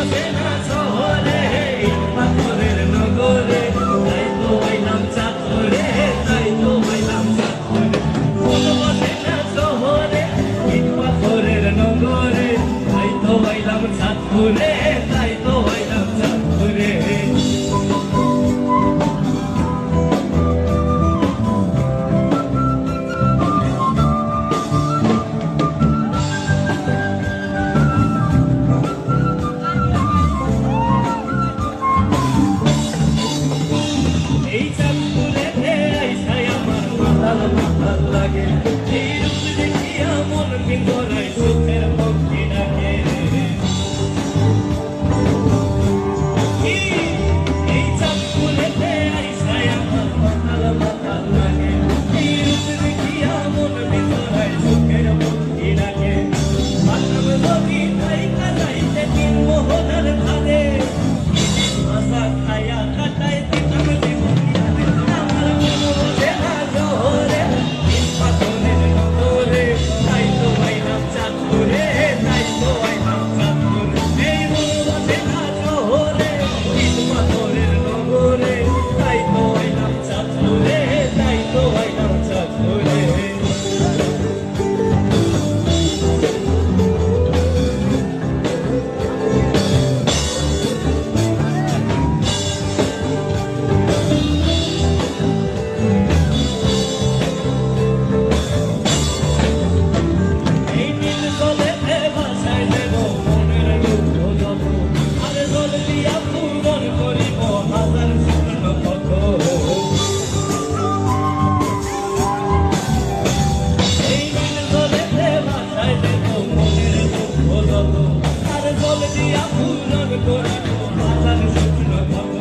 বসে না শহরে ইট পাথরের নগরে, তাই তো হইলাম চাঁদপুরে, তাই তো হইলাম চাঁদপুরে। মন বসে না শহরে ইট পাথরের নগরে, তাই তো হইলাম চাঁদপুরে, তাই তো হইলাম চাঁদপুরে। এই চাঁদপুরেতে আইসাই আমার মাতাল মাতাল লাগে, এই রূপ দেখিয়া মন পিঞ্জরায় সুখের পক্ষী ডাকে। এই চাঁদপুরেতে আইসাই আমার মাতাল মাতাল লাগে, এই রূপ দেখিয়া মন পিঞ্জরায় সুখের পক্ষী ডাকে। পাতাম যদি থাইকা যাইতে তিন মোহনার ধারে, ভাষা খায়া কাটাই দিতাম জীবন ধারে। আমার মন বসে না শহরে ইট পাথরের নগরে, তাই তো হইলাম চাঁদপুরে, তাই তো হইলাম চাঁদপুরে। এই মন বসে না শহরে ইট পাথরের নগরে, তাই তো হইলাম চাঁদপুরে, তাই তো হইলাম চাঁদপুরে। এই নীল জলেতে ভাসায় দেব মনের দুঃখ যত, আর জল দিয়া পূরণ করিব হাজার স্বপ্ন কত। এই নীল জলেতে ভাসায় দেব মনের দুঃখ যত, আর জল দিয়া পূরণ করিব হাজার স্বপ্ন কত।